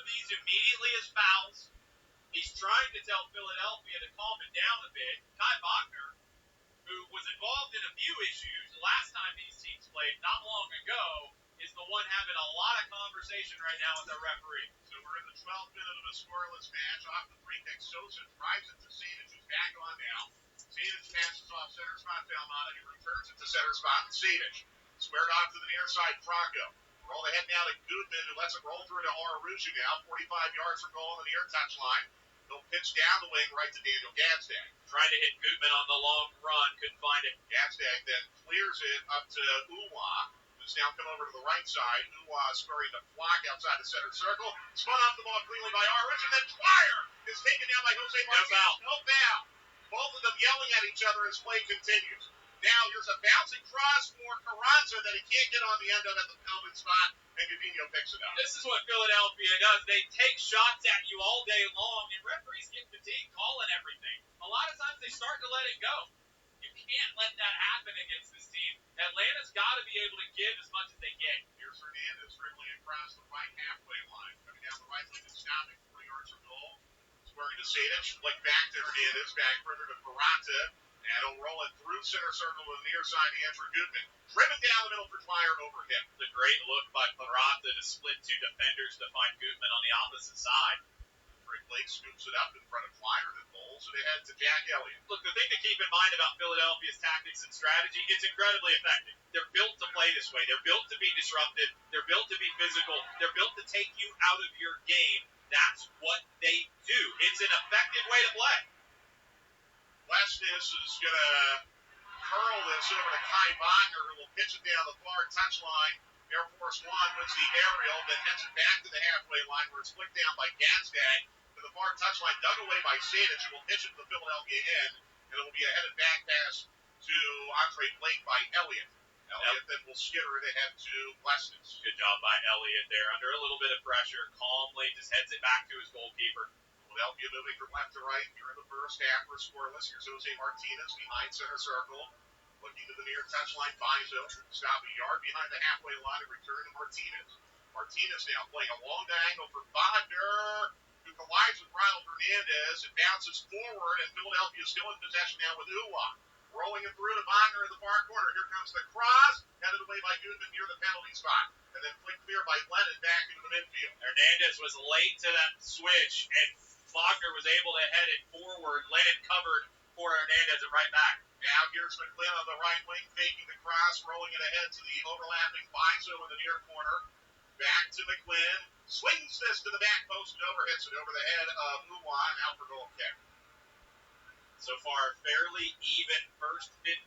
these immediately as fouls. He's trying to tell Philadelphia to calm it down a bit. Kai Wagner, who was involved in a few issues the last time these teams played not long ago, is the one having a lot of conversation right now with the referee. So we're in the 12th minute of a scoreless match. Off the free kick, Sosa drives it to Sept, who's back on now. Sept passes off center spot to Almada. He returns it to center spot to Sept. Squared off to the near side, Franco. Roll ahead now to Goodman, who lets it roll through to Araujo now. 45 yards from goal on the near touchline. He'll pitch down the wing right to Daniel Gazdag. Trying to hit Goodman on the long run, couldn't find it. Gazdag then clears it up to Uwa, who's now come over to the right side. Uwa scurrying to Flock outside the center circle. Spun off the ball cleanly by Araujo, and then Dwyer is taken down by Jose Martinez. No foul. Both of them yelling at each other as play continues. Now here's a bouncing cross for Carranza that he can't get on the end of at the penalty spot, and Gavinho picks it up. This is what Philadelphia does. They take shots at you all day long, and referees get fatigued calling everything. A lot of times they start to let it go. You can't let that happen against this team. Atlanta's got to be able to give as much as they get. Here's Hernandez dribbling across the right halfway line. Coming down the right lane and stopping 4 yards from goal. Squaring to Sept, flick back to Hernandez, back further to Peralta. And he'll roll it through center circle to the near side to Andrew Goodman. Driven down the middle for Dwyer over him. The great look by Peralta to split two defenders to find Goodman on the opposite side. Drake Blake scoops it up in front of Dwyer and bowls it ahead to Jack Elliott. Look, the thing to keep in mind about Philadelphia's tactics and strategy, it's incredibly effective. They're built to play this way. They're built to be disruptive. They're built to be physical. They're built to take you out of your game. That's what they do. It's an effective way to play. Westis is going to curl this over to Kai Wagner, who will pitch it down the far touchline. Air Force One wins the aerial, then heads it back to the halfway line where it's flicked down by Gazdag to the far touchline, dug away by Sept, who will pitch it to the Philadelphia end, and it will be a headed back pass to Andre Blake by Elliott. Elliott then will skitter it ahead to Westis. Good job by Elliott there. Under a little bit of pressure, calmly just heads it back to his goalkeeper. Philadelphia moving from left to right here in the first half. We're scoreless. Here's Jose Martinez behind center circle. Looking to the near touchline. Bizo stop a yard behind the halfway line and return to Martinez. Martinez now playing a long diagonal for Wagner, who collides with Ronald Hernandez. It bounces forward, and Philadelphia is still in possession now with Uwa. Rolling it through to Wagner in the far corner. Here comes the cross, headed away by Goodman near the penalty spot. And then flicked clear by Lennon back into the midfield. Hernandez was late to that switch, and Wagner was able to head it forward. Lennon covered for Hernandez at right back. Now here's McGlynn on the right wing, faking the cross, rolling it ahead to the overlapping Bizo in the near corner. Back to McGlynn. Swings this to the back post and overhits it over the head of Uwan, out for goal kick. So far, fairly even first 15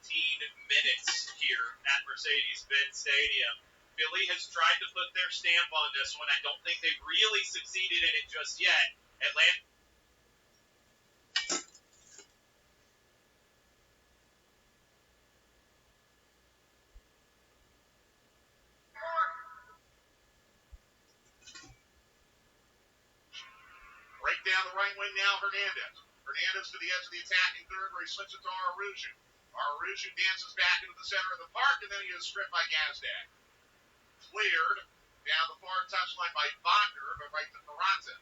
minutes here at Mercedes-Benz Stadium. Philly has tried to put their stamp on this one. I don't think they've really succeeded in it just yet. Atlanta. Break down the right wing now, Hernandez. Hernandez to the edge of the attacking third where he slips it to Araujo. Araujo dances back into the center of the park, and then he is stripped by Gazdag. Cleared down the far touchline by Wagner, but right to Peralta.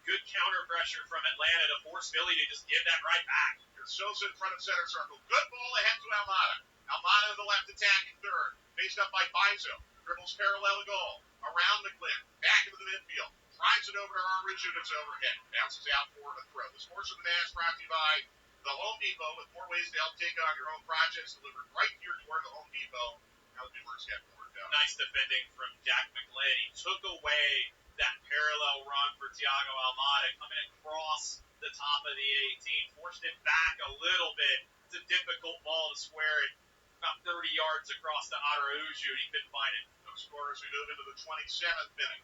Good counter pressure from Atlanta to force Philly to just give that right back. Here's Sosa in front of center circle. Good ball ahead to Almada. Almada to the left attacking third. Faced up by Bizo. Dribbles parallel to goal. Around McGlynn. Back into the midfield. Drives it over to Araujo, and it's overhead. Bounces out for the throw. The Sports of the Match brought to you by the Home Depot, with more ways to help take on your own projects delivered right to your door. The Home Depot. Now the Doers get more done. Nice defending from Jack McGlynn. He took away that parallel run for Thiago Almada, coming across the top of the 18, forced it back a little bit. It's a difficult ball to square it about 30 yards across to Araujo, and he couldn't find it. No score as we move into the 27th minute.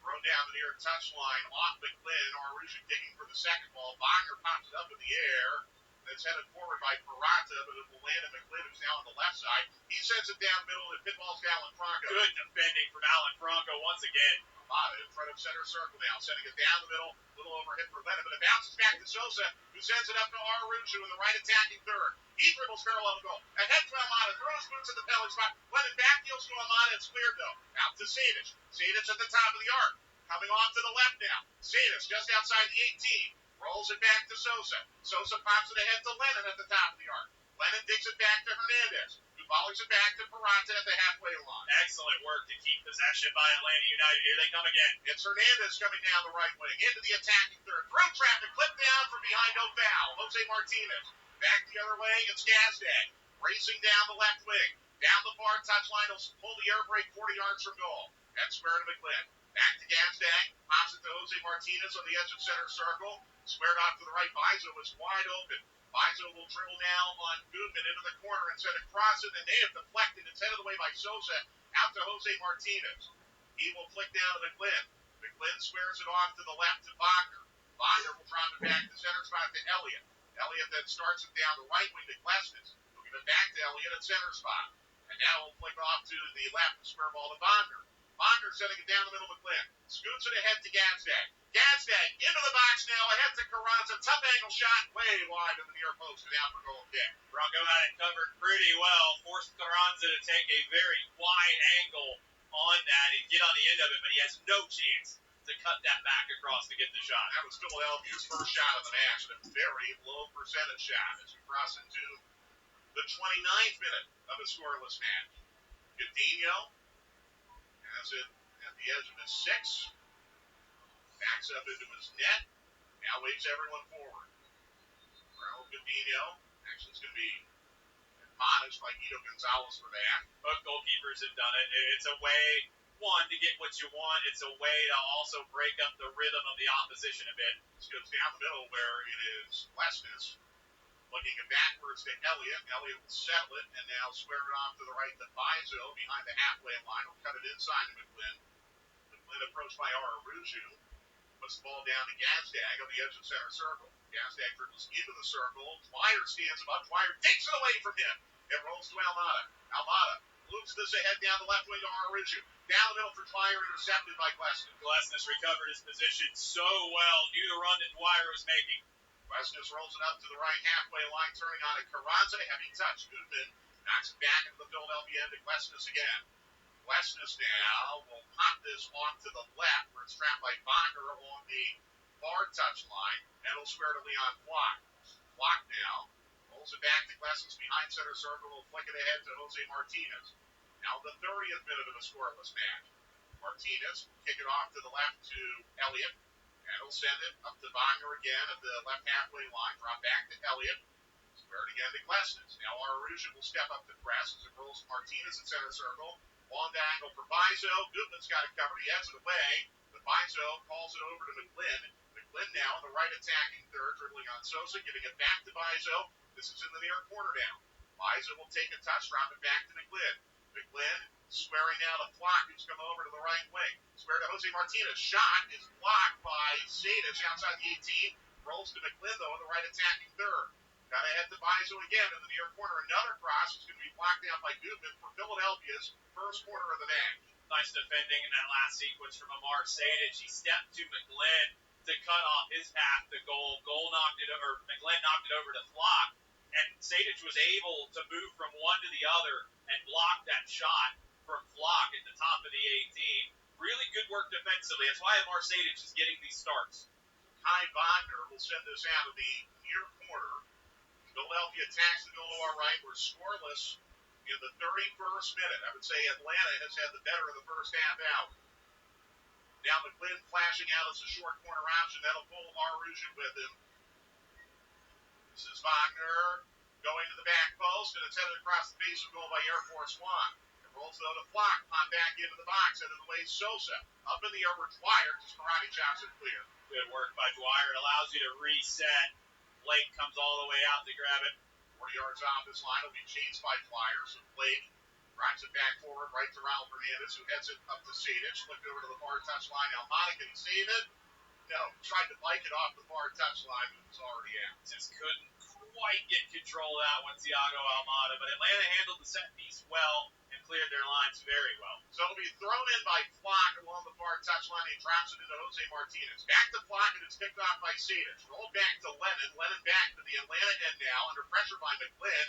Thrown down the near touchline, off McGlynn. Araujo digging for the second ball. Wagner pops it up in the air. It's headed forward by Peralta, but it will land at McGlynn, who's now on the left side. He sends it down middle, and it pinballs to Alan Franco. Good defending from Alan Franco once again. Almada in front of center circle now, sending it down the middle. Little overhit for Lennon, but it bounces back to Sosa, who sends it up to Araujo in the right attacking third. He dribbles parallel to goal. Ahead to Almada, throws boots at the penalty spot. Lennon back deals to Almada, it's cleared though. Out to Sept. Sept at the top of the arc. coming off to the left now. Zetas just outside the 18. Rolls it back to Sosa. Sosa pops it ahead to Lennon at the top of the arc. Lennon digs it back to Hernandez, who volleys it back to Peralta at the halfway line. Excellent work to keep possession by Atlanta United. Here they come again. It's Hernandez coming down the right wing into the attacking third. Through traffic, clipped down from behind, no foul. Jose Martinez. Back the other way, it's Gazdag. Racing down the left wing. Down the far touchline, he'll pull the air brake 40 yards from goal. That's square to McGlynn. Back to Gazdag. Pops it to Jose Martinez on the edge of center circle. Squared off to the right. Bizo is wide open. Bizo will dribble now on Goodman into the corner and send it across it, and they have deflected. It's headed away by Sosa out to Jose Martinez. He will flick down to McGlynn. McGlynn squares it off to the left to Wagner. Wagner will drop it back to center spot to Elliott. Elliott then starts it down the right wing to Glesnes. He'll give it back to Elliott at center spot. And now we'll flick off to the left and square ball to Wagner. Wagner setting it down the middle of McGlynn. Scoots it ahead to Gazdag. Gazdag into the box now, ahead to Carranza. Tough angle shot, way wide of the near post and out for goal kick. Bronco had it covered pretty well. Forced Carranza to take a very wide angle on that and get on the end of it, but he has no chance to cut that back across to get the shot. That was Philadelphia's first shot of the match, and a very low percentage shot as we cross into the 29th minute of a scoreless match. Coutinho has it at the edge of his 6. Backs up into his net. Now waves everyone forward. Raul Coutinho. Actually, it's going to be admonished by Guido Gonzalez for that. Both goalkeepers have done it. It's a way, one, to get what you want. It's a way to also break up the rhythm of the opposition a bit. This goes down the middle where it is Glesnes. Looking it backwards to Elliott. Elliott will settle it and now square it off to the right to Bizo behind the halfway line. Will cut it inside to McGlynn. McGlynn approached by Araújo. Puts the ball down to Gazdag on the edge of center circle. Gazdag dribbles into the circle. Dwyer stands him up. Dwyer takes it away from him. It rolls to Almada. Almada loops this ahead down the left wing to Araújo. Down the middle for Dwyer, intercepted by Glesnes. Glesnes recovered his position so well. Knew the run that Dwyer was making. Glesnes rolls it up to the right halfway line, turning on it. Carranza, heavy touch. Goodman knocks it back into the Philadelphia end to Glesnes again. Glesnes now will pop this off to the left, where it's trapped by Wagner along the far touchline, and it'll square to Leon Flock. Flock now rolls it back to Glesnes behind center circle, will flick it ahead to Jose Martinez. Now the 30th minute of a scoreless match. Martinez will kick it off to the left to Elliott, and he'll send it up to Wagner again at the left halfway line, drop back to Elliott. Square it again to Glesnes. Now Araújo will step up to press as it rolls to Martinez in center circle. Long diagonal for Bizo. Goodman's got it covered. He heads it away. But Bizo calls it over to McGlynn. McGlynn now in the right attacking third, dribbling on Sosa, giving it back to Bizo. This is in the near corner now. Bizo will take a touch, drop it back to McGlynn. McGlynn squaring now to Flock, who's come over to the right wing. Square to Jose Martinez. Shot is blocked by Zetas outside the 18. Rolls to McGlynn, though, in the right attacking third. Got to head to Bizo again in the near corner. Another cross is going to be blocked down by Goodman for Philadelphia's first corner of the match. Nice defending in that last sequence from Amar Sejdic. He stepped to McGlynn to cut off his path to goal. McGlynn knocked it over to Flock, and Sejdic was able to move from one to the other and block that shot from Flock at the top of the 18. Really good work defensively. That's why Amar Sejdic is getting these starts. Kai Wagner will send this out of the near corner. Philadelphia attacks the goal to our right. We're scoreless in the 31st minute. I would say Atlanta has had the better of the first half hour. Now McGlynn flashing out as a short corner option. That'll pull Araújo with him. This is Wagner going to the back post, and it's headed across the face of goal by Air Force One. It rolls though to Flock. Pop back into the box. Headed away Sosa. Up in the air where Dwyer just karate chops it clear. Good work by Dwyer. It allows you to reset. Blake comes all the way out to grab it. 40 yards off this line will be chased by Dwyer. So Blake drives it back forward right to Raul Hernandez, who heads it up to Sejdic. Flipped over to the far touchline. Almada, can he save it? No. Tried to bike it off the far touchline, but it was already out. Just couldn't quite get control of that one, Thiago Almada. But Atlanta handled the set piece well and cleared their lines very well. So it'll be thrown in by Flock along the far touchline. He drops it into Jose Martinez. Back to Flock, and it's picked off by Sejdic. Rolled back to Lennon. Lennon back to the Atlanta end now, under pressure by McGlynn.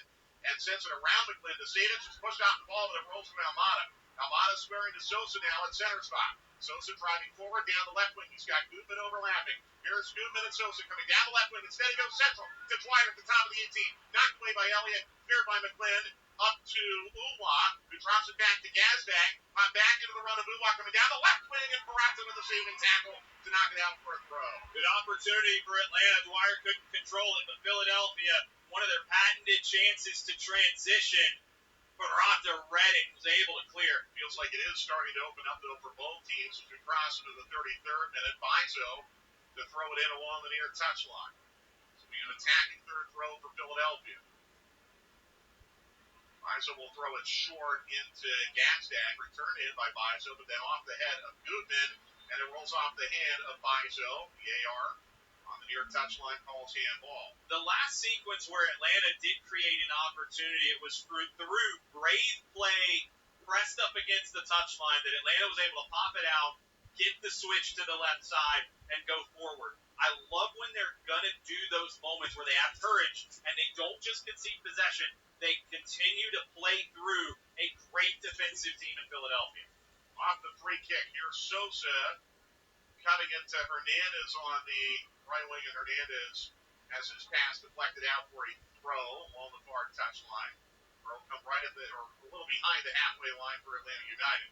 and sends it around McGlynn to Sept. It's pushed off the ball, but it rolls from Almada. Almada squaring to Sosa now at center spot. Sosa driving forward down the left wing. He's got Goodman overlapping. Here's Goodman and Sosa coming down the left wing. Instead, he goes central to Dwyer at the top of the 18. Knocked away by Elliott. Cleared by McGlynn. Up to Uwa, who drops it back to Gazdag. Back into the run of Uwa coming down the left wing, and Barata with a saving tackle to knock it out for a throw. Good opportunity for Atlanta. Dwyer couldn't control it, but Philadelphia, one of their patented chances to transition. Barata read it, was able to clear. Feels like it is starting to open up, though, for both teams as we cross into the 33rd minute. Bizo to throw it in along the near touchline. So we have an attacking third throw for Philadelphia. Bizo will throw it short into Gazdag. Return in by Bizo, but then off the head of Goodman, and it rolls off the hand of Bizo. The AR on the near touchline calls handball. The last sequence where Atlanta did create an opportunity, it was through brave play, pressed up against the touchline, that Atlanta was able to pop it out, get the switch to the left side, and go forward. I love when they're going to do those moments where they have courage, and they don't just concede possession. They continue to play through a great defensive team in Philadelphia. Off the free kick, here's Sosa cutting into Hernandez on the right wing, and Hernandez has his pass deflected out for a throw along the far touchline. Throw come right at or a little behind the halfway line for Atlanta United.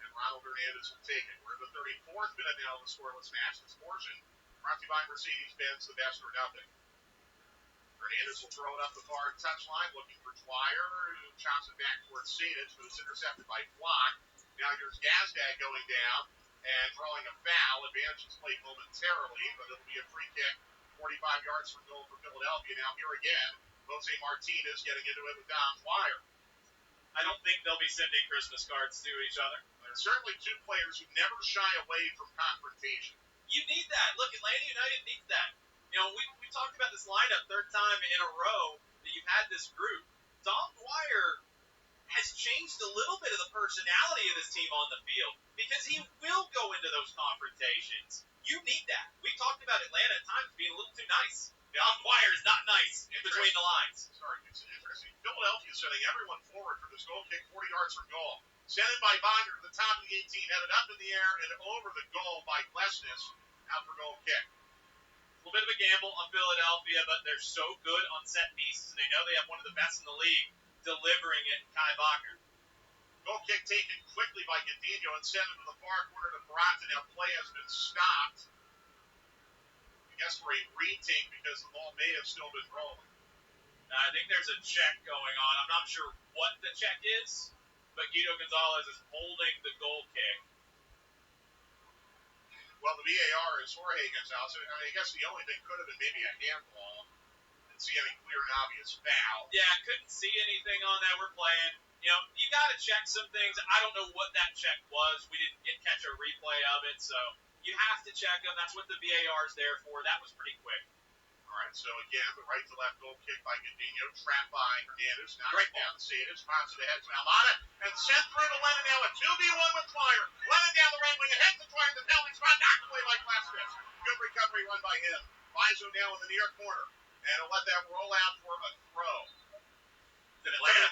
And Ronald Hernandez will take it. We're in the 34th minute now of the scoreless match. This portion brought to you by Mercedes-Benz, the best or nothing. Hernandez will throw it up the far touchline, looking for Dwyer, who chops it back towards Sept, who is intercepted by Flock. Now here's Gazdag going down and drawing a foul. Advantage is played momentarily, but it'll be a free kick, 45 yards from goal for Philadelphia. Now here again, Jose Martinez getting into it with Don Dwyer. I don't think they'll be sending Christmas cards to each other. There's certainly two players who never shy away from confrontation. You need that. Look, Atlanta United needs that. You know, we talked about this lineup third time in a row that you've had this group. Dom Dwyer has changed a little bit of the personality of this team on the field because he will go into those confrontations. You need that. We talked about Atlanta at times being a little too nice. Dom Dwyer is not nice between the lines. Sorry, it's interesting. Philadelphia is sending everyone forward for this goal kick, 40 yards from goal. Sent in by Wagner to the top of the 18, headed up in the air and over the goal by Glesnes. Out for goal kick. A little bit of a gamble on Philadelphia, but they're so good on set pieces, and they know they have one of the best in the league delivering it, Kai Wagner. Goal kick taken quickly by Gadinho and sent into the far corner to Barata. Now play has been stopped. I guess for a retake because the ball may have still been rolling. I think there's a check going on. I'm not sure what the check is, but Guido Gonzalez is holding the goal kick. Well, the VAR is Jorge Gonzalez. I guess the only thing could have been maybe a handball. Didn't see any clear and obvious foul. Yeah, I couldn't see anything on that. We're playing. You know, you got to check some things. I don't know what that check was. We didn't catch a replay of it, so you have to check them. That's what the VAR is there for. That was pretty quick. All right, so again, the right to left goal kick by Gadinho, trapped by Hernandez, knocks down the Setas, pops to the head to Almada, and sent through to Lennon now at 2v1 with Dwyer. Lennon down the right wing, ahead to Dwyer, the penalty spot, knocked away by Glesnes. Good recovery run by him. Bizo now in the near corner, and he'll let that roll out for a throw. Atlanta.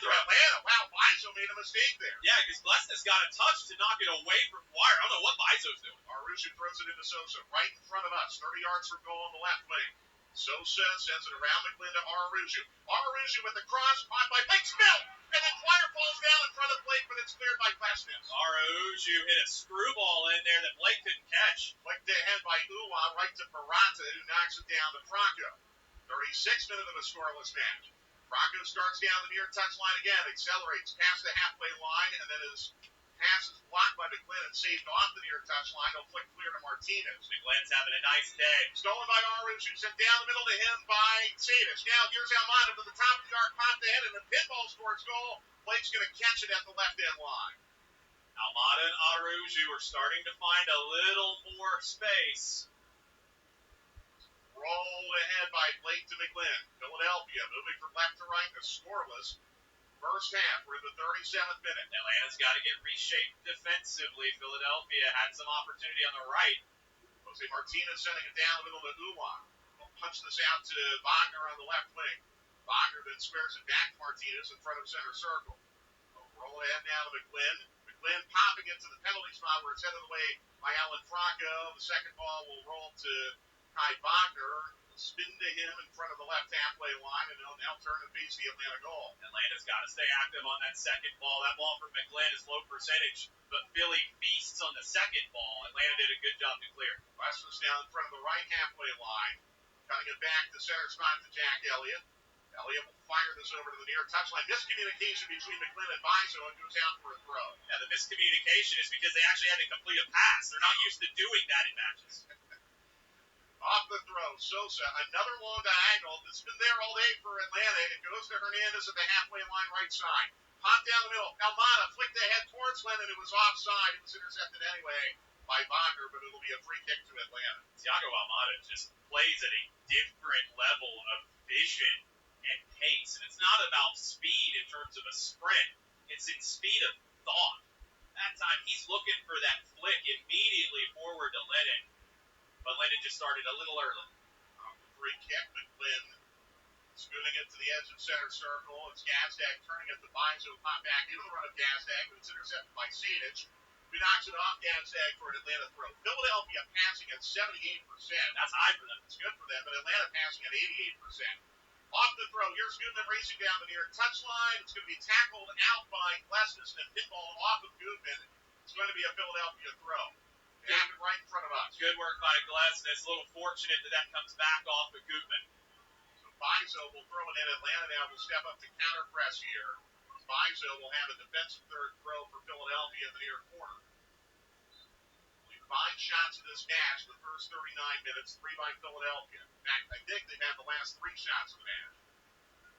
Wow, Bizo made a mistake there. Yeah, because Glesnes got a touch to knock it away from Dwyer. I don't know what Bizo's doing. Arusha throws it into Sosa, right in front of us, 30 yards from goal on the left wing. Sosa sends it around McGlynn to Araujo. Araujo with the cross, caught by Blake Spill, and then Dwyer falls down in front of Blake, but it's cleared by Glesnes. Araujo hit a screwball in there that Blake couldn't catch. Flicked ahead by Uwa, right to Barata, who knocks it down to Franco. 36th minute of a scoreless match. Franco starts down the near touchline again, accelerates past the halfway line, and then his pass is blocked by McGlynn and saved off the near touchline. He'll flick clear to Martinez. McGlynn's having a nice day. Stolen by Araujo, sent down the middle to him by Setas. Now here's Almada to the top of the arc, popped ahead, and the pinball towards goal. Blake's going to catch it at the left end line. Almada and Araujo are starting to find a little more space. Roll ahead by Blake to McGlynn. Philadelphia moving from left to right, a scoreless first half. We're in the 37th minute. Atlanta's got to get reshaped defensively. Philadelphia had some opportunity on the right. Jose Martinez sending it down the middle to Uwan. We'll punch this out to Wagner on the left wing. Wagner then squares it back to Martinez in front of center circle. Roll ahead now to McGlynn. McGlynn popping into the penalty spot where it's headed away by Alan Franco. The second ball will roll to Kai Wagner. Spin to him in front of the left halfway line, and he'll now turn and face the Atlanta goal. Atlanta's got to stay active on that second ball. That ball from McGlynn is low percentage, but Philly feasts on the second ball. Atlanta did a good job to clear. Weston's down in front of the right halfway line. Cutting it back to center spot to Jack Elliott. Elliott will fire this over to the near touchline. Miscommunication between McGlynn and Biso, and goes out for a throw. Yeah, the miscommunication is because they actually had to complete a pass. They're not used to doing that in matches. Off the throw, Sosa, another long diagonal that's been there all day for Atlanta. It goes to Hernandez at the halfway line right side. Pop down the middle. Almada flicked ahead towards Lennon. It was offside. It was intercepted anyway by Wagner, but it'll be a free kick to Atlanta. Thiago Almada just plays at a different level of vision and pace. And it's not about speed in terms of a sprint. It's in speed of thought. That time, he's looking for that flick immediately forward to Lennon. But Lennon just started a little early. Free kick, McGlynn scooting it to the edge of center circle. It's Gazdag turning it to Biso. Pop back into the run of Gazdag, but it's intercepted by Sadic, who knocks it off Gazdag for an Atlanta throw. Philadelphia passing at 78%. That's high for them. It's good for them, but Atlanta passing at 88%. Off the throw, here's Goodman racing down the near touchline. It's going to be tackled out by Glesnes and pinball off of Goodman. It's going to be a Philadelphia throw. Happened right in front of us. Good work by Glesnes. A little fortunate that comes back off of Goodman. So Biso will throw it in. Atlanta now will step up to counter press here. Biso will have a defensive third throw for Philadelphia in the near corner. Only 5 shots in this match. The first 39 minutes, 3 by Philadelphia. In fact, I think they've had the last 3 shots of the match.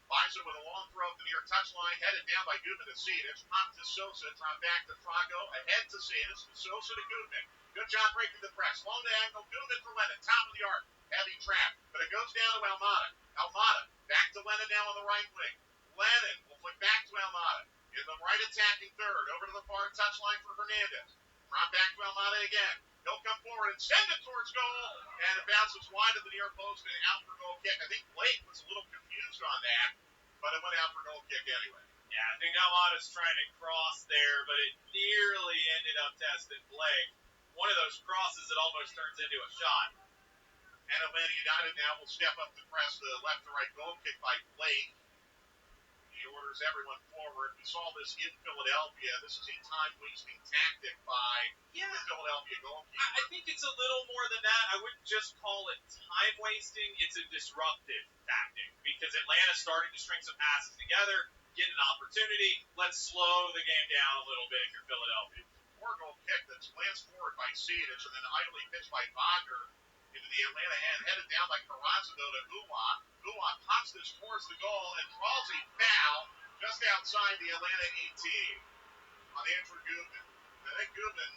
Biso with a long throw at the near touchline, headed down by Goodman to Sadic. Pop to Sosa, drop back to Franco, ahead to Sadic, to Sosa to Goodman. Good job breaking the press. Long diagonal, Goodman for Lennon, top of the arc. Heavy trap, but it goes down to Almada. Almada, back to Lennon now on the right wing. Lennon will flick back to Almada. In the right attacking third, over to the far touchline for Hernandez. Drop back to Almada again. He'll come forward and send it towards goal, and it bounces wide of the near post and out for goal kick. I think Blake was a little confused on that, but it went out for goal kick anyway. Yeah, I think Almada's trying to cross there, but it nearly ended up testing Blake. One of those crosses that almost turns into a shot. And Atlanta United now will step up to press the left to right goal kick by Blake. He orders everyone forward. We saw this in Philadelphia. This is a time-wasting tactic by the Philadelphia goalkeeper. I think it's a little more than that. I wouldn't just call it time-wasting. It's a disruptive tactic because Atlanta started to string some passes together, get an opportunity. Let's slow the game down a little bit if you're Philadelphia. Goal kick that's glanced forward by Sadic and then idly pitched by Wagner into the Atlanta end, headed down by Carranza though to Uwa. Uwa pops this towards the goal and draws a foul just outside the Atlanta 18 on Andrew Goodman. I think Goodman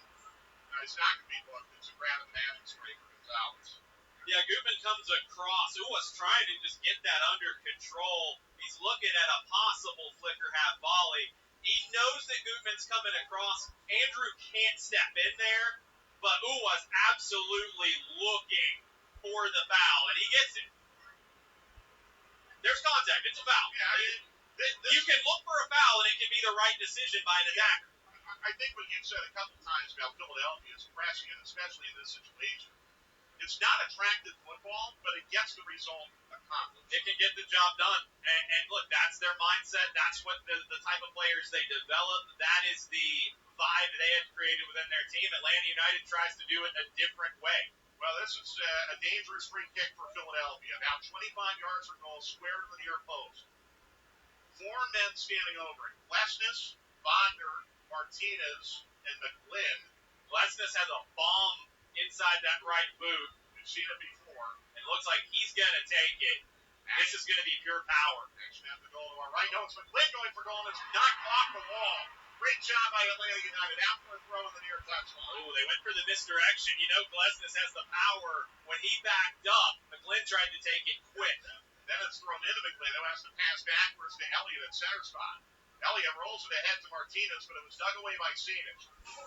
is not going to be booked. It's a grab and passing straight for Gonzalez. Yeah, Goodman comes across. Uwa's trying to just get that under control. He's looking at a possible flicker half volley. He knows that Goodman's coming across. Andrew can't step in there, but Uwa's absolutely looking for the foul, and he gets it. There's contact. It's a foul. Yeah, you can look for a foul, and it can be the right decision by an attacker. I think what you've said a couple times about Philadelphia's pressing, and especially in this situation, it's not attractive football, but it gets the result accomplished. It can get the job done. And look, that's their mindset. That's what the type of players they develop. That is the vibe they have created within their team. Atlanta United tries to do it a different way. Well, this is a dangerous free kick for Philadelphia. About 25 yards from goal, square to the near post. 4 men standing over it. Glesnes, Wagner, Martinez, and McGlynn. Glesnes has a bomb inside that right boot. We've seen it before. It looks like he's going to take it. This is going to be pure power. Action at the goal to our right. No, it's McGlynn going for goal, and it's knocked off the wall. Great job by Atlanta United. Out for a throw in the near touchline. Oh, they went for the misdirection. You know, Glesnes has the power. When he backed up, McGlynn tried to take it quick. Then it's thrown into McGlynn, who has to pass backwards to Elliott at center spot. Elliott rolls it ahead to Martinez, but it was dug away by Sadic.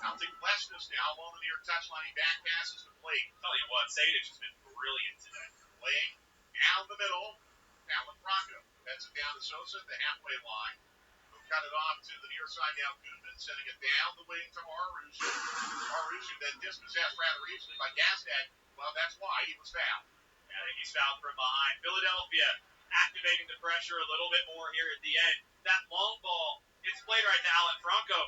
Out to Glesnes now, along the near touchline. He back passes to Blake. Tell you what, Sadic has been brilliant today. Blake down the middle. Alan Franco. Heads it down to Sosa at the halfway line. He'll cut it off to the near side now. Goodman sending it down the wing to Aruju. Aruju then dispossessed rather easily by Gastad. Well, that's why he was fouled. I think he's fouled from behind. Philadelphia activating the pressure a little bit more here at the end. That long ball, it's played right to Alan Franco.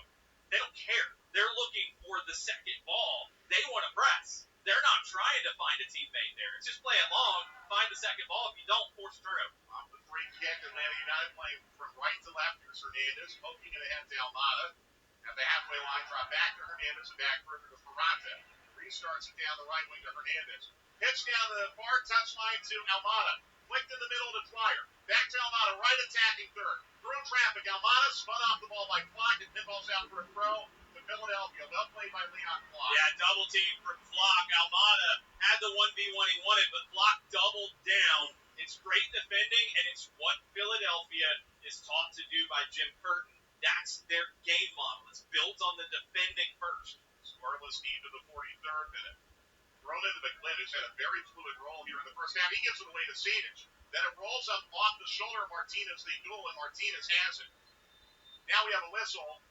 They don't care. They're looking for the second ball. They want to press. They're not trying to find a teammate there. It's just play it long, find the second ball. If you don't, force a turnover. Off the free kick, Atlanta United playing from right to left. Here's Hernandez, poking it ahead to Almada. At the halfway line, drop back to Hernandez and back further to Ferrata. Restarts it down the right wing to Hernandez. Pitch down the far touchline to Almada. Flicked in the middle to Dwyer. Back to Almada, right attacking third. Through traffic, Almada spun off the ball by Flock and pinballs out for a throw to Philadelphia. Well played by Leon Flock. Yeah, double team from Flock. Almada had the 1v1 he wanted, but Flock doubled down. It's great defending, and it's what Philadelphia is taught to do by Jim Curtin. That's their game model. It's built on the defending first. Scoreless team to the 43rd minute. Thrown into McGlynn, who's had a very fluid role here in the first half. He gives it away to Sedic. Then it rolls up off the shoulder of Martinez. They duel, and Martinez has it. Now we have a whistle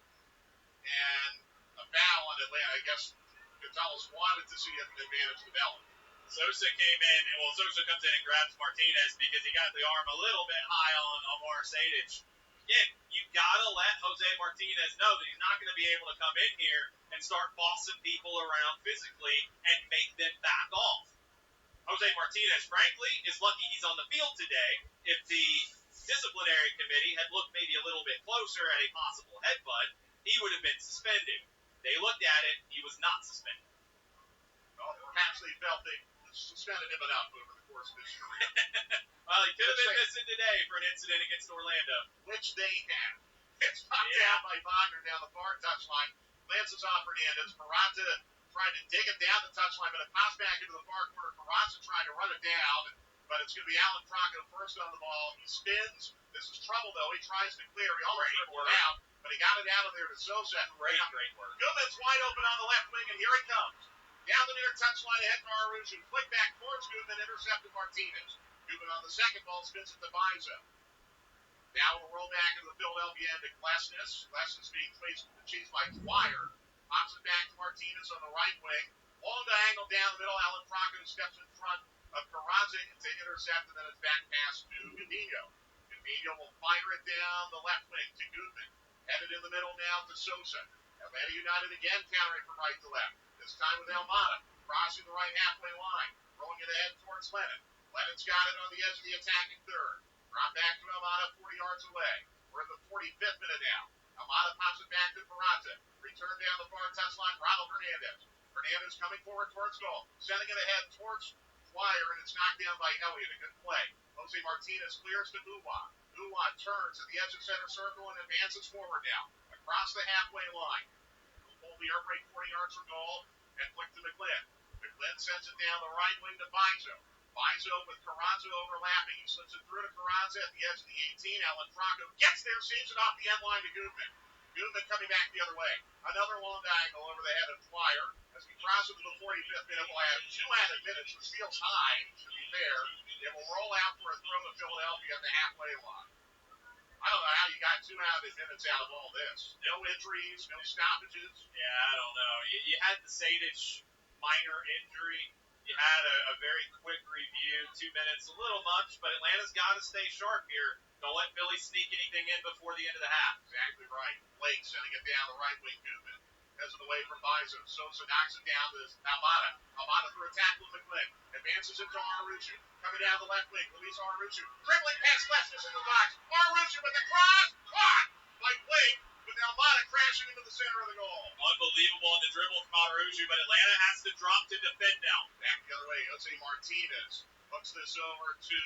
and a foul on Atlanta. I guess Gonzalez wanted to see an advantage develop. Sosa came in, and Sosa comes in and grabs Martinez because he got the arm a little bit high on Omar Sedic. Again, you gotta let Jose Martinez know that he's not going to be able to come in here and start bossing people around physically and make them back off. Jose Martinez, frankly, is lucky he's on the field today. If the disciplinary committee had looked maybe a little bit closer at a possible headbutt, he would have been suspended. They looked at it, he was not suspended. Well, perhaps they felt they suspended him enough over the course of his career. Well, he could have been missing today for an incident against Orlando. Which they have. It's knocked down by Wagner down the far touchline. Lances off Hernandez. Peralta trying to dig it down the touchline, but it pops back into the far corner. Peralta trying to run it down, but it's going to be Alan Franco first on the ball. He spins. This is trouble, though. He tries to clear. He almost dribbled it out, but he got it out of there to Sosa. Great work. Goodman's wide open on the left wing, and here he comes. Down the near touchline ahead to Aruju. Flick back towards Goodman, intercepted Martinez. Goodman on the second ball spins it to Bizo. Now we'll roll back into the Philadelphia end to Glesnes. Glesnes being chased by Dwyer. Pops it back to Martinez on the right wing. Long diagonal down the middle. Alan Franco steps in front of Carranza to intercept, and then it's back pass to Godinho. Godinho will fire it down the left wing to Goodman. Headed in the middle now to Sosa. Atlanta United again countering from right to left. This time with Almada. Crossing the right halfway line. Rolling it ahead towards Lennon. Lennon's got it on the edge of the attacking third. Drop back to Almada 40 yards away. We're in the 45th minute now. Almada pops it back to Peralta. Return down the far touchline. Ronald Hernandez. Hernandez coming forward towards goal. Sending it ahead towards Dwyer, and it's knocked down by Elliott. A good play. Jose Martinez clears to Uwa. Uwa turns at the edge of center circle and advances forward now. Across the halfway line. Hold the air break 40 yards from goal and flick to McGlynn. McGlynn sends it down the right wing to Bizo. Bizo with Carranza overlapping. He slips it through to Carranza at the edge of the 18. Alan Franco gets there, seams it off the end line to Goodman. Goodman coming back the other way. Another long diagonal over the head of Dwyer. As we cross into the 45th minute, we'll add 2 added minutes. The steel's high, to be fair. It will roll out for a throw to Philadelphia at the halfway line. I don't know how you got 2 added minutes out of all this. No injuries, no stoppages. Yeah, I don't know. You had the Sedic minor injury. You had a very quick review, 2 minutes, a little much, but Atlanta's got to stay sharp here. Don't let Philly sneak anything in before the end of the half. Exactly right. Blake sending it down the right wing. Goodman has it away from Bizo. Sosa knocks it down to Almada. Almada through a tackle with McGlynn. Advances it to Aruju. Coming down the left wing. Luis Aruju. Dribbling past Glesnes in the box. Aruju with the cross. Caught by Blake. With Almada crashing into the center of the goal. Unbelievable on the dribble from Aruju, but Atlanta has to drop to defend now. Back the other way, Jose Martinez hooks this over to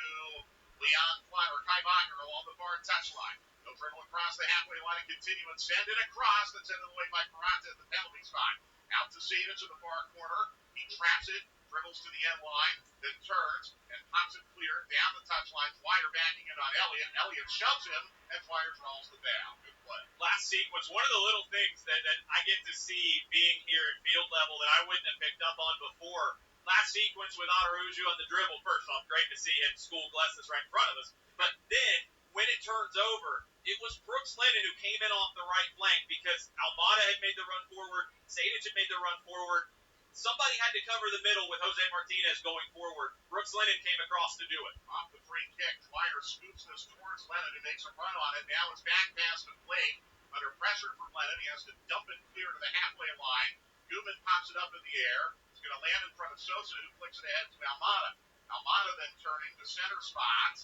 Leon Klein or Kai Wagner along the far touchline. They'll dribble across the halfway line and continue and send it across. That's sent away by Peralta at the penalty spot. Out to Sedic in the far corner. He traps it, dribbles to the end line, then turns and pops it clear down the touchline. Dwyer backing it on Elliott. Elliott shoves him, and Dwyer draws the foul. Good play. Last sequence, one of the little things that I get to see being here at field level that I wouldn't have picked up on before. Last sequence with Aruju on the dribble. First off, great to see him school Glesnes right in front of us. But then, when it turns over, it was Brooks Lennon who came in off the right flank because Almada had made the run forward, Sejdic had made the run forward. Somebody had to cover the middle with Jose Martinez going forward. Brooks Lennon came across to do it. Off the free kick, Dwyer scoops this towards Lennon, who makes a run on it. Now it's back past the plate. Under pressure from Lennon, he has to dump it clear to the halfway line. Guman pops it up in the air. It's going to land in front of Sosa, who flicks it ahead to Almada. Almada then turning to center spot,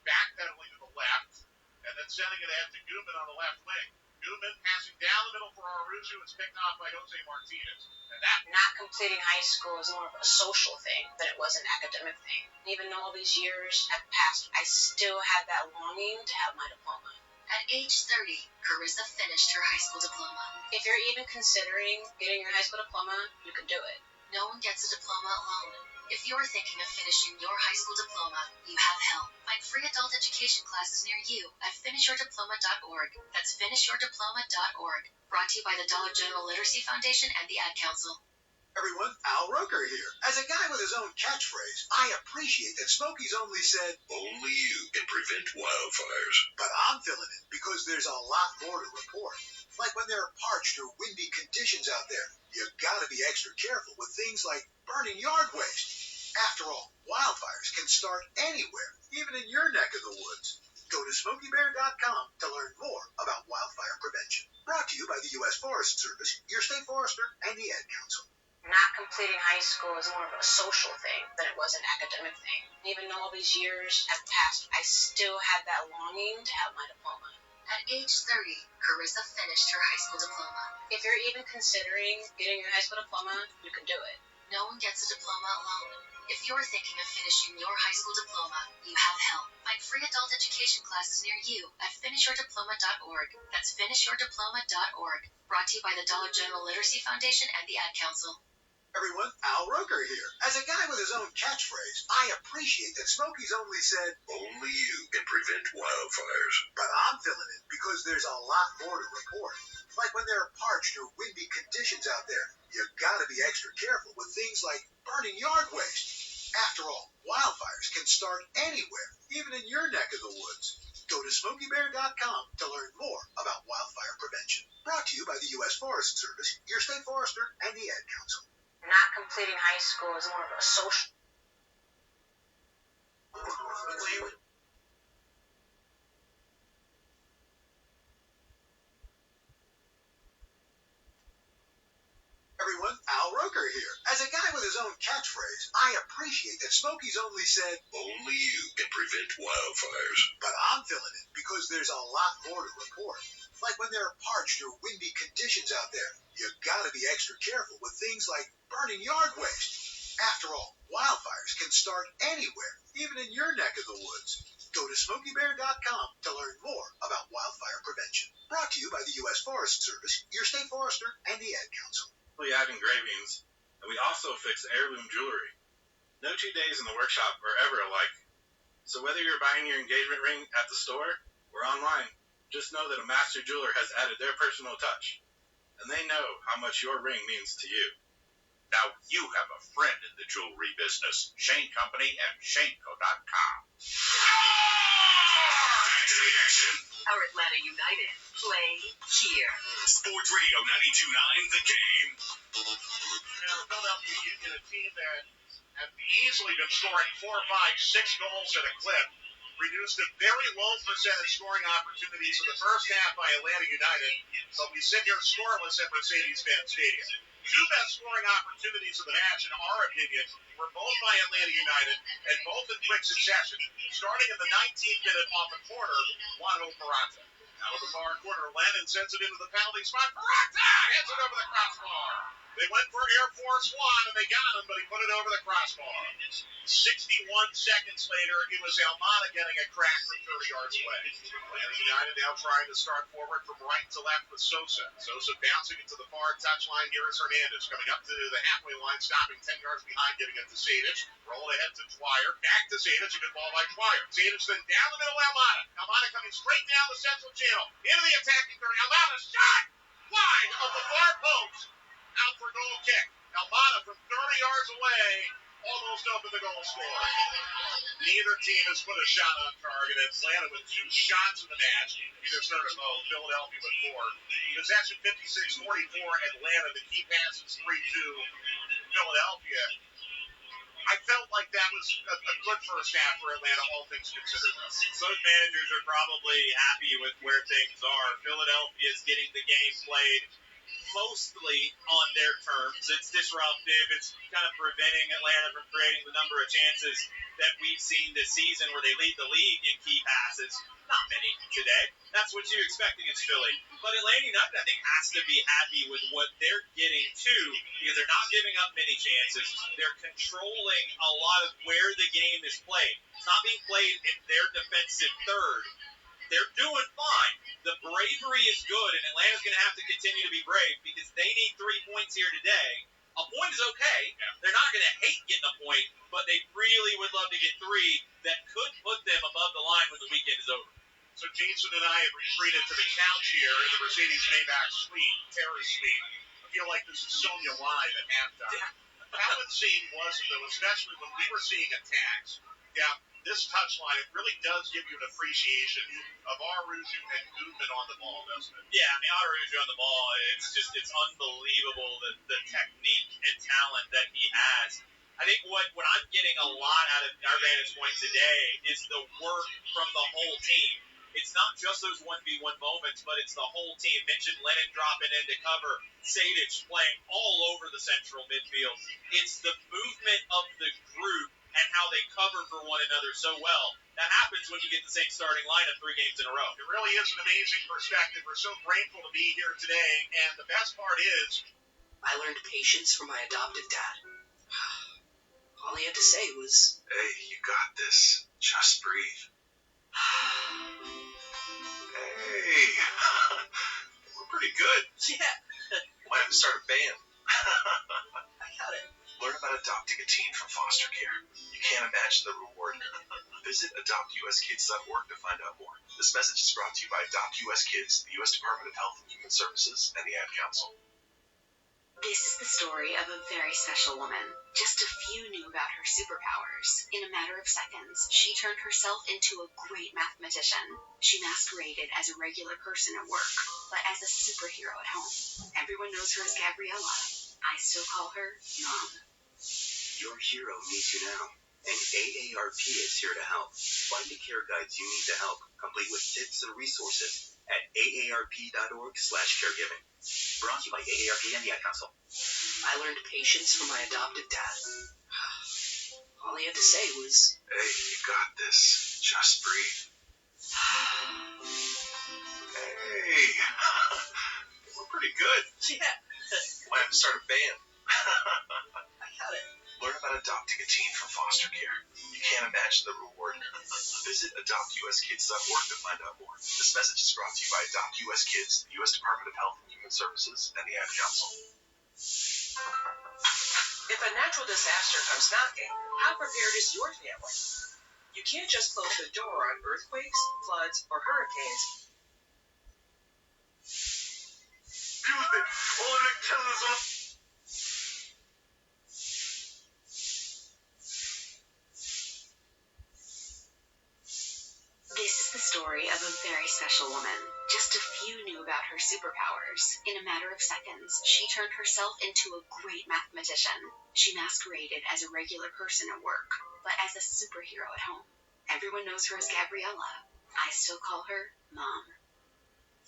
backpedaling to the left, and then sending it ahead to Guman on the left wing. Guman passing down the middle for Arujo. It's picked off by Jose Martinez. And that not completing high school is more of a social thing than it was an academic thing. Even though all these years have passed, I still had that longing to have my diploma. At age 30, Carissa finished her high school diploma. If you're even considering getting your high school diploma, you can do it. No one gets a diploma alone. If you're thinking of finishing your high school diploma, you have help. Find free adult education classes near you at finishyourdiploma.org. That's finishyourdiploma.org. Brought to you by the Dollar General Literacy Foundation and the Ad Council. Everyone, Al Roker here. As a guy with his own catchphrase, I appreciate that Smokey's only said, "Only you can prevent wildfires." But I'm filling in because there's a lot more to report. Like when there are parched or windy conditions out there, you gotta be extra careful with things like burning yard waste. After all, wildfires can start anywhere, even in your neck of the woods. Go to SmokeyBear.com to learn more about wildfire prevention. Brought to you by the U.S. Forest Service, your state forester, and the Ad Council. Not completing high school is more of a social thing than it was an academic thing. Even though all these years have passed, I still had that longing to have my diploma. At age 30, Carissa finished her high school diploma. If you're even considering getting your high school diploma, you can do it. No one gets a diploma alone. If you're thinking of finishing your high school diploma, you have help. Find free adult education classes near you at finishyourdiploma.org. That's finishyourdiploma.org. Brought to you by the Dollar General Literacy Foundation and the Ad Council. Everyone, Al Roker here. As a guy with his own catchphrase, I appreciate that Smokey's only said, "Only you can prevent wildfires." But I'm filling in because there's a lot more to report. Like when there are parched or windy conditions out there, you gotta be extra careful with things like burning yard waste. After all, wildfires can start anywhere, even in your neck of the woods. Go to SmokeyBear.com to learn more about wildfire prevention. Brought to you by the U.S. Forest Service, your state forester, and the Ad Council. Not completing high school is more of a social. Everyone, Al Roker here. As a guy with his own catchphrase, I appreciate that Smokey's only said, "Only you can prevent wildfires." but I'm filling in because there's a lot more to report. Like when there are parched or windy conditions out there, you gotta be extra careful with things like burning yard waste. After all, wildfires can start anywhere, even in your neck of the woods. Go to SmokeyBear.com to learn more about wildfire prevention. Brought to you by the U.S. Forest Service, your state forester, and the Ad Council. We add engravings, and we also fix heirloom jewelry. No 2 days in the workshop are ever alike. So whether you're buying your engagement ring at the store or online, just know that a master jeweler has added their personal touch, and they know how much your ring means to you. Now you have a friend in the jewelry business. Shane Company and ShaneCo.com. Back to the action. Our Atlanta United play here. Sports Radio 92.9 The Game. Now, Philadelphia Union, a team that have easily been scoring 4, 5, 6 goals at a clip, reduced a very low percentage scoring opportunities in the first half by Atlanta United, but we sit here scoreless at Mercedes-Benz Stadium. Two best scoring opportunities of the match, in our opinion, were both by Atlanta United and both in quick succession. Starting in the 19th minute off a corner, Juanjo Peralta. Out of the far corner, Lennon sends it into the penalty spot. Peralta hits it over the crossbar. They went for Air Force One, and they got him, but he put it over the crossbar. 61 seconds later, it was Almada getting a crack from 30 yards away. Atlanta United now trying to start forward from right to left with Sosa. Sosa bouncing into the far touchline. Here is Hernandez coming up to the halfway line, stopping 10 yards behind, giving it to Sejdic. Roll ahead to Dwyer. Back to Sejdic. A good ball by Dwyer. Sejdic then down the middle, Almada. Almada coming straight down the central channel. Into the attacking third. Almada shot! Wide of the far post. Out for goal kick. Almada from 30 yards away, all almost opened the goal scorer. Neither team has put a shot on target. Atlanta with 2 shots in the match. Either started Philadelphia with 4. Possession 56-44. Atlanta. The key pass is 3-2. Philadelphia. I felt like that was a good first half for Atlanta, all things considered. Both managers are probably happy with where things are. Philadelphia is getting the game played mostly on their terms. It's disruptive. It's kind of preventing Atlanta from creating the number of chances that we've seen this season where they lead the league in key passes. Not many today. That's what you expect against Philly. But Atlanta United, I think, has to be happy with what they're getting to because they're not giving up many chances. They're controlling a lot of where the game is played. It's not being played in their defensive third. They're doing fine. The bravery is good, and Atlanta's going to have to continue to be brave because they need 3 points here today. A point is okay. They're not going to hate getting a point, but they really would love to get 3 that could put them above the line when the weekend is over. So Jason and I have retreated to the couch here in the Mercedes-Maybach suite, terrace suite. I feel like this is Sonya live at halftime. How insane was it, though, especially when we were seeing attacks? Yeah, this touchline, it really does give you an appreciation of Aruju and Goodman on the ball, doesn't it? Yeah, I mean, Aruju on the ball, it's unbelievable the technique and talent that he has. I think what I'm getting a lot out of our vantage point today is the work from the whole team. It's not just those 1v1 moments, but it's the whole team. Mentioned Lennon dropping into cover, Sadic playing all over the central midfield. It's the movement of the group and how they cover for one another so well. That happens when you get the same starting lineup 3 games in a row. It really is an amazing perspective. We're so grateful to be here today, and the best part is I learned patience from my adoptive dad. All he had to say was, Hey, you got this. Just breathe. Hey, we're pretty good. yeah, Might have to start a band. I got it. Learn about adopting a teen from foster care. You can't imagine the reward. Visit adoptuskids.org to find out more. This message is brought to you by Adopt US Kids, the U.S. Department of Health and Human Services, and the Ad Council. This is the story of a very special woman. Just a few knew about her superpowers. In a matter of seconds, she turned herself into a great mathematician. She masqueraded as a regular person at work, but as a superhero at home. Everyone knows her as Gabriella. I still call her Mom. Your hero needs you now, and AARP is here to help. Find the care guides you need to help, complete with tips and resources at aarp.org/caregiving. Brought to you by AARP and the Ad Council. I learned patience from my adoptive dad. All he had to say was, Hey, you got this. Just breathe. Hey, we're pretty good. yeah, Might have to start a band. I got it. Learn about adopting a teen from foster care. You can't imagine the reward. Visit adoptuskids.org to find out more. This message is brought to you by Adopt US Kids, the U.S. Department of Health and Human Services, and the Ad Council. If a natural disaster comes knocking, how prepared is your family? You can't just close the door on earthquakes, floods, or hurricanes. This is the story of a very special woman. Just a few knew about her superpowers. In a matter of seconds, she turned herself into a great mathematician. She masqueraded as a regular person at work, but as a superhero at home. Everyone knows her as Gabriella. I still call her Mom.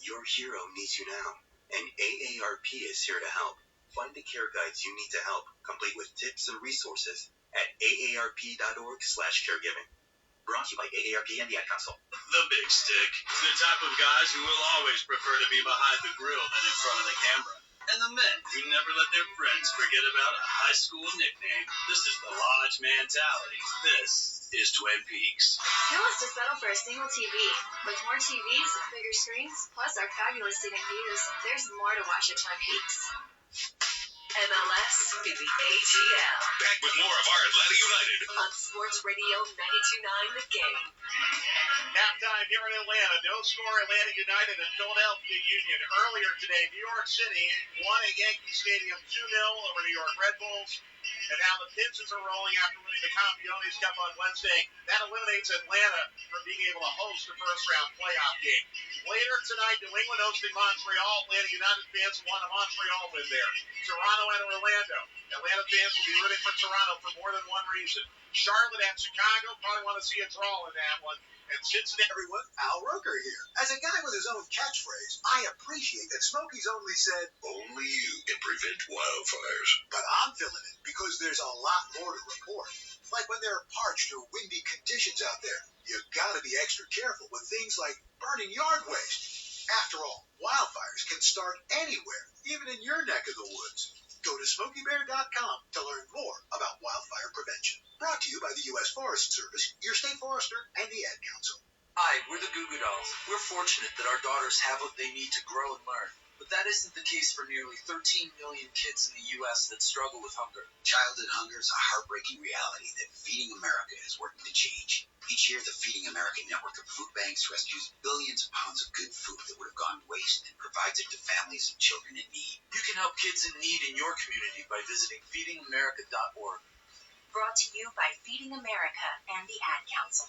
Your hero needs you now, and AARP is here to help. Find the care guides you need to help, complete with tips and resources at aarp.org/caregiving. Brought to you by AARP and the Ad Council. The big stick is the type of guys who will always prefer to be behind the grill than in front of the camera. And the men who never let their friends forget about a high school nickname. This is the Lodge mentality. This is Twin Peaks. Who wants to settle for a single TV? With more TVs, bigger screens, plus our fabulous scenic views, there's more to watch at Twin Peaks. MLS in the ATL. Back with more of our Atlanta United on Sports Radio 92.9 The Game. Halftime here in Atlanta. No score, Atlanta United and Philadelphia Union. Earlier today, New York City won at Yankee Stadium 2-0 over New York Red Bulls. And now the pitches are rolling after winning the Campeones Cup on Wednesday. That eliminates Atlanta from being able to host a first-round playoff game. Later tonight, New England hosting Montreal. Atlanta United fans want a Montreal win there. Toronto and Orlando. Atlanta fans will be rooting for Toronto for more than one reason. Charlotte at Chicago, probably want to see a draw in that one. And Cincinnati. Everyone, Al Roker here. As a guy with his own catchphrase, I appreciate that Smokey's only said, only you can prevent wildfires. But I'm filling it because there's a lot more to report. Like when there are parched or windy conditions out there, you gotta be extra careful with things like burning yard waste. After all, wildfires can start anywhere, even in your neck of the woods. Go to SmokeyBear.com to learn more about wildfire prevention. Brought to you by the U.S. Forest Service, your state forester, and the Ad Council. Hi, we're the Goo Goo Dolls. We're fortunate that our daughters have what they need to grow and learn. But that isn't the case for nearly 13 million kids in the U.S. that struggle with hunger. Childhood hunger is a heartbreaking reality that Feeding America is working to change. Each year, the Feeding America network of food banks rescues billions of pounds of good food that would have gone to waste and provides it to families and children in need. You can help kids in need in your community by visiting feedingamerica.org. Brought to you by Feeding America and the Ad Council.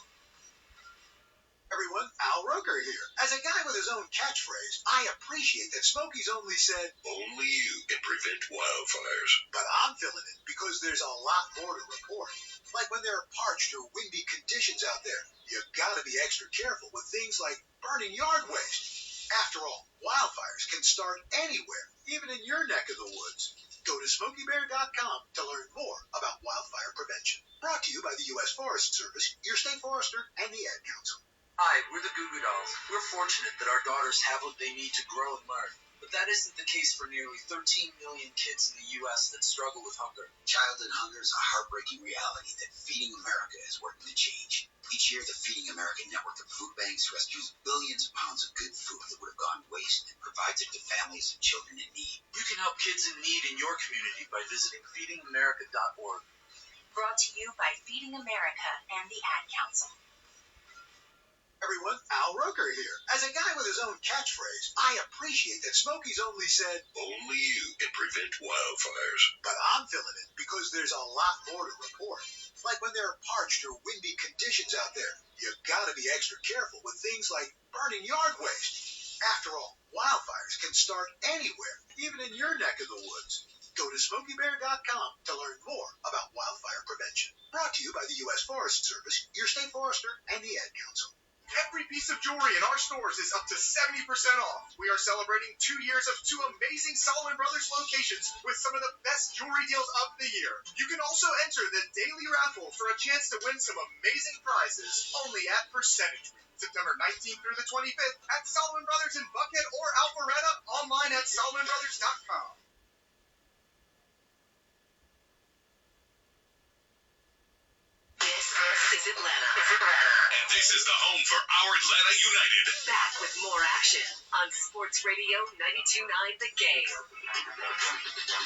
Everyone, Al Roker here. As a guy with his own catchphrase, I appreciate that Smokey's only said, only you can prevent wildfires. But I'm filling it because there's a lot more to report. Like when there are parched or windy conditions out there, you gotta be extra careful with things like burning yard waste. After all, wildfires can start anywhere, even in your neck of the woods. Go to SmokeyBear.com to learn more about wildfire prevention. Brought to you by the U.S. Forest Service, your state forester, and the Ad Council. Hi, we're the Goo Goo Dolls. We're fortunate that our daughters have what they need to grow and learn. But that isn't the case for nearly 13 million kids in the U.S. that struggle with hunger. Childhood hunger is a heartbreaking reality that Feeding America is working to change. Each year, the Feeding America network of food banks rescues billions of pounds of good food that would have gone to waste and provides it to families and children in need. You can help kids in need in your community by visiting feedingamerica.org. Brought to you by Feeding America and the Ad Council. Everyone, Al Roker here. As a guy with his own catchphrase, I appreciate that Smokey's only said, only you can prevent wildfires. But I'm filling it because there's a lot more to report. Like when there are parched or windy conditions out there, you gotta be extra careful with things like burning yard waste. After all, wildfires can start anywhere, even in your neck of the woods. Go to SmokeyBear.com to learn more about wildfire prevention. Brought to you by the U.S. Forest Service, your state forester, and the Ad Council. Every piece of jewelry in our stores is up to 70% off. We are celebrating 2 years of 2 amazing Solomon Brothers locations with some of the best jewelry deals of the year. You can also enter the daily raffle for a chance to win some amazing prizes only at Percentage Week. September 19th through the 25th at Solomon Brothers in Buckhead or Alpharetta, online at SolomonBrothers.com. This is Atlanta. And this is the home for our Atlanta United. Back with more action on Sports Radio 92.9 The Game.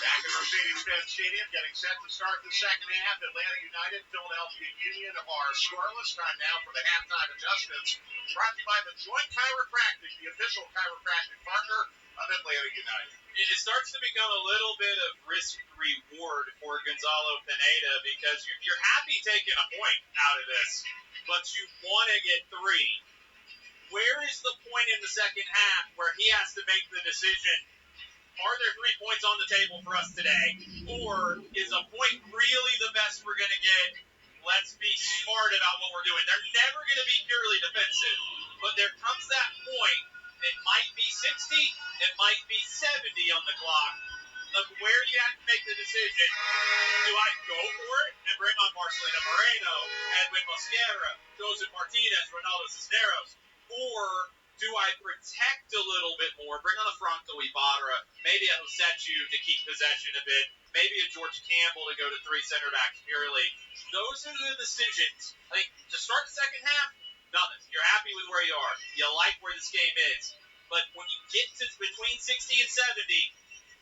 Back at Mercedes-Benz Stadium, getting set to start the second half. Atlanta United, Philadelphia Union are scoreless. Time now for the halftime adjustments. Brought to you by the Joint Chiropractic, the official chiropractic partner of Atlanta United. It starts to become a little bit of risk-reward for Gonzalo Pineda because you're happy taking a point out of this, but you want to get 3. Where is the point in the second half where he has to make the decision, are there 3 points on the table for us today, or is a point really the best we're going to get? Let's be smart about what we're doing. They're never going to be purely defensive, but there comes that point. It might be 60, it might be 70 on the clock, of where you have to make the decision. Do I go for it and bring on Marcelino Moreno, Edwin Mosquera, Joseph Martinez, Ronaldo Cisneros, or do I protect a little bit more, bring on a Franco Ibarra, maybe a Josetu to keep possession a bit, maybe a George Campbell to go to 3 center backs purely. Those are the decisions. I think to start the second half, nothing. You're happy with where you are. You like where this game is. But when you get to between 60 and 70,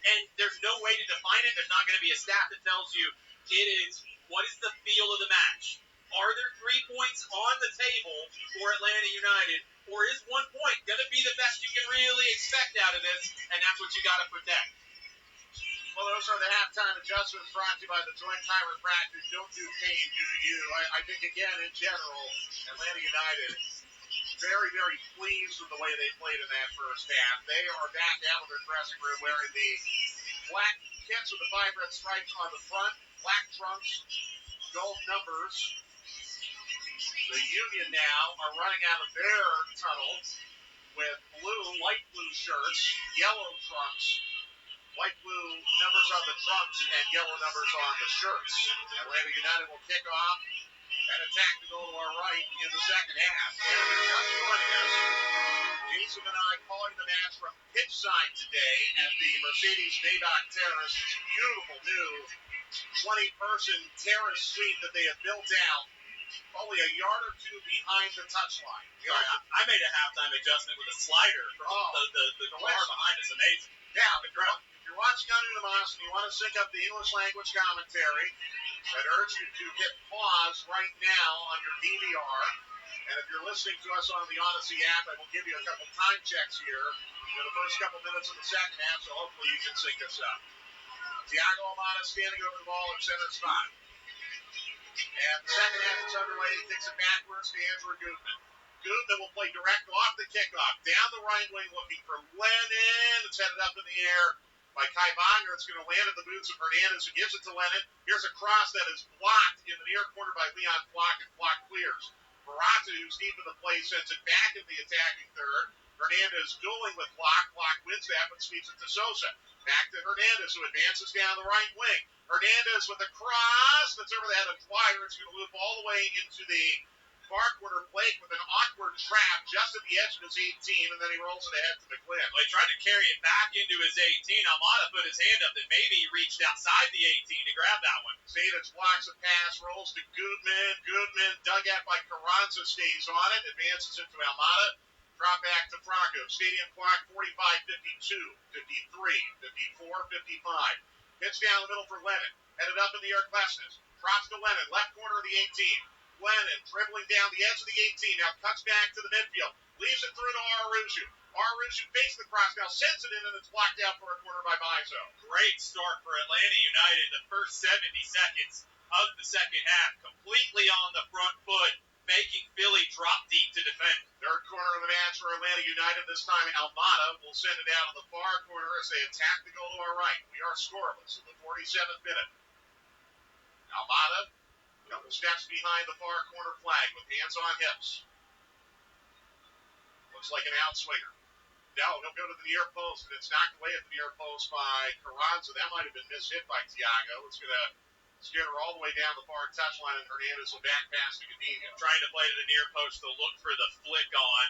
and there's no way to define it. There's not going to be a stat that tells you it is what is the feel of the match. Are there 3 points on the table for Atlanta United, or is 1 point going to be the best you can really expect out of this, and that's what you got to protect? Well, those are the halftime adjustments brought to you by the Joint Chiropractors. Don't do pain, do you? I think, again, in general, Atlanta United very, very pleased with the way they played in that first half. They are back out of their dressing room wearing the black kits with the 5 red stripes on the front, black trunks, gold numbers. The Union now are running out of their tunnel with light blue shirts, yellow trunks, white blue numbers on the trunks, and yellow numbers on the shirts. Atlanta United will kick off and attack to go to our right in the second half. And just joining us, Jason and I calling the match from pitch side today at the Mercedes-Maybach Terrace, this beautiful new 20-person terrace suite that they have built out only a yard or two behind the touchline. Sorry, I made a halftime adjustment with a slider from the car behind us. Amazing. Yeah, if you're watching on Unimas and you want to sync up the English language commentary, I'd urge you to hit pause right now on your DVR. And if you're listening to us on the Odyssey app, I will give you a couple time checks here in the first couple minutes of the second half, so hopefully you can sync us up. Thiago Almada standing over the ball in center spot. And the second half is underway. He kicks it backwards to Andrew Gutman. Gutman will play direct off the kickoff. Down the right wing looking for Lennon. It's headed up in the air by Kai Wagner. It's going to land at the boots of Hernandez, who gives it to Lennon. Here's a cross that is blocked in the near corner by Leon Flock, and Flock clears. Barata, who's deep in the play, sends it back in the attacking third. Hernandez dueling with Flock. Flock wins that, but speeds it to Sosa. Back to Hernandez, who advances down the right wing. Hernandez with a cross that's over the head of Dwyer. It's going to loop all the way into the far corner. Blake with an awkward trap just at the edge of his 18, and then he rolls it ahead to McGlynn. Well, he tried to carry it back into his 18. Almada put his hand up that maybe he reached outside the 18 to grab that one. Sadic blocks a pass, rolls to Goodman. Goodman, dug at by Carranza, stays on it, advances into Almada. Drop back to Franco. Stadium clock 45-52, 53, 54, 55. Pitch down the middle for Lennon. Headed up in the air, Klesnes. Drops to Lennon, left corner of the 18. Lennon dribbling down the edge of the 18. Now cuts back to the midfield. Leaves it through to Araujo. Araujo fakes the cross, now sends it in, and it's blocked out for a corner by Bizo. Great start for Atlanta United. The first 70 seconds of the second half, completely on the front foot, making Philly drop deep to defend. Third corner of the match for Atlanta United. This time Almada will send it out of the far corner as they attack the goal to our right. We are scoreless in the 47th minute. Almada, a couple steps behind the far corner flag with hands on hips. Looks like an outswinger. No, he'll go to the near post, and it's knocked away at the near post by Carranza. That might have been mishit by Thiago. It's going to skitter all the way down the far touchline, and Hernandez will back pass to Godinho. Trying to play to the near post to look for the flick on.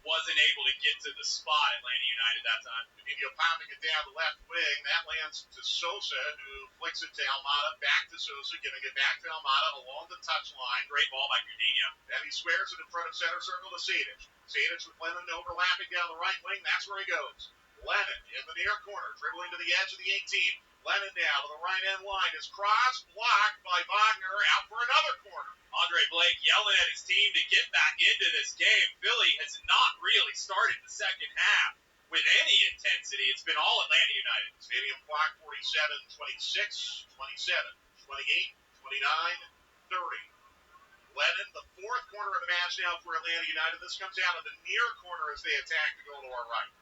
Wasn't able to get to the spot, Atlanta United, that time. Godinho popping it down the left wing. That lands to Sosa, who flicks it to Almada. Back to Sosa, giving it back to Almada along the touchline. Great ball by Godinho. Then he squares it in front of center circle to Sadic. Sadic with Lennon overlapping down the right wing. That's where he goes. Lennon in the near corner, dribbling to the edge of the 18. Lennon now to the right end line. His cross blocked by Wagner, out for another corner. Andre Blake yelling at his team to get back into this game. Philly has not really started the second half with any intensity. It's been all Atlanta United. Stadium clock 47, 26, 27, 28, 29, 30. Lennon, the fourth corner of the match now for Atlanta United. This comes out of the near corner as they attack to go to our right.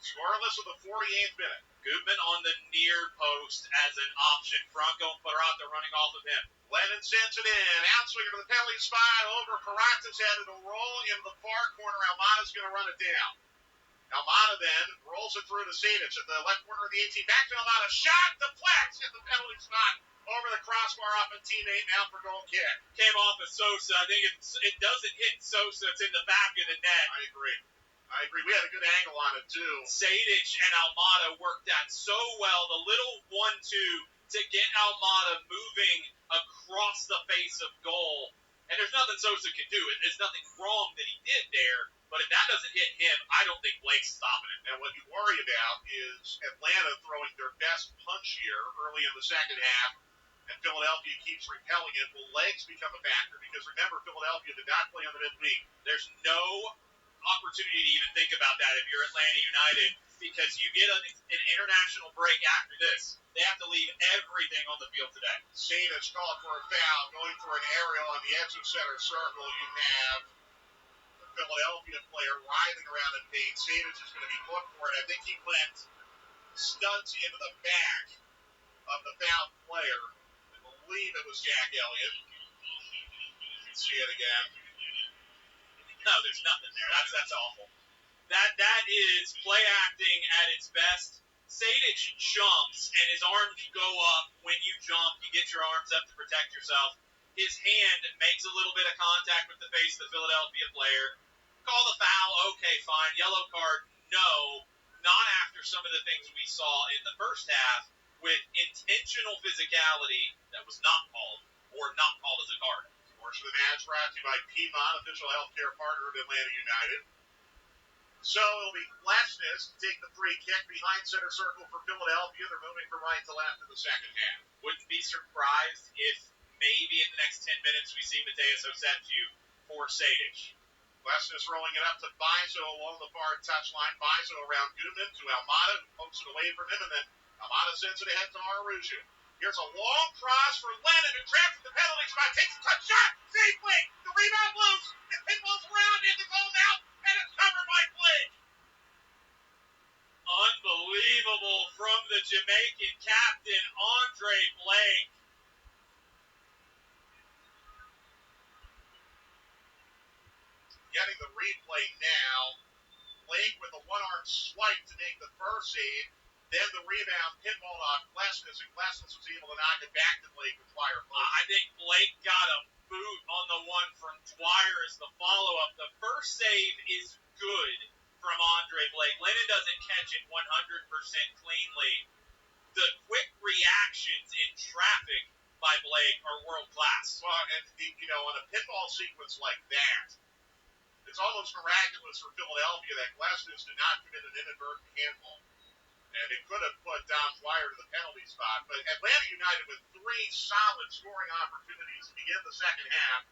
Scoreless of the 48th minute. Goodman on the near post as an option. Franco and Parata running off of him. Lennon sends it in. Outswinger to the penalty spot. Over Parata's head. It'll roll into the far corner. Almada's going to run it down. Almada then rolls it through to Sadic at the left corner of the 18. Back to Almada. Shot deflects at the penalty spot. Over the crossbar off a teammate. Now for goal kick. Came off of Sosa. I think it doesn't hit Sosa. It's in the back of the net. I agree. We had a good angle on it, too. Sadic and Almada worked that so well. The little 1-2 to get Almada moving across the face of goal. And there's nothing Sosa can do. There's nothing wrong that he did there, But if that doesn't hit him, I don't think Blake's stopping it. And what you worry about is Atlanta throwing their best punch here early in the second half, and Philadelphia keeps repelling it. Will legs become a factor? Because remember, Philadelphia did not play on the midweek. There's no opportunity to even think about that if you're Atlanta United, because you get an international break after this. They have to leave everything on the field today. Sept called for a foul, going for an aerial on the edge of center circle. You have the Philadelphia player writhing around in pain. Sept is going to be booked for it. I think he went studs into the back of the fouled player. I believe it was Jack Elliott. You can see it again. No, there's nothing there. That's awful. That is play acting at its best. Sept jumps, and his arms go up. When you jump, you get your arms up to protect yourself. His hand makes a little bit of contact with the face of the Philadelphia player. Call the foul, okay, fine. Yellow card, no. Not after some of the things we saw in the first half with intentional physicality that was not called, or not called as a card. Portion of the match brought to you by Piedmont, official healthcare partner of Atlanta United. So it'll be Lesnes to take the free kick behind center circle for Philadelphia. They're moving from right to left in the second half. Wouldn't be surprised if maybe in the next 10 minutes we see Mateus Osetju for Sept. Lesnes rolling it up to Bizo along the far touchline. Bizo around Gutman to Almada, who pokes it away from him, and then Almada sends it ahead to Araujo. Here's a long cross for Lennon, who traps the penalty spot, takes a touch shot, safely. The rebound loose. It pinballs around in the goal now, and it's covered by Blake. Unbelievable from the Jamaican captain, Andre Blake. Getting the replay now. Blake with a one-arm swipe to make the first save. Then the rebound, pinball off Lesnes, and Lesnes was able to knock it back to Blake with Dwyer. I think Blake got a boot on the one from Dwyer as the follow-up. The first save is good from Andre Blake. Lennon doesn't catch it 100% cleanly. The quick reactions in traffic by Blake are world-class. Well, and, on a pinball sequence like that, it's almost miraculous for Philadelphia that Lesnes did not commit an inadvertent handball. And it could have put Don Dwyer to the penalty spot. But Atlanta United with 3 solid scoring opportunities to begin the second half.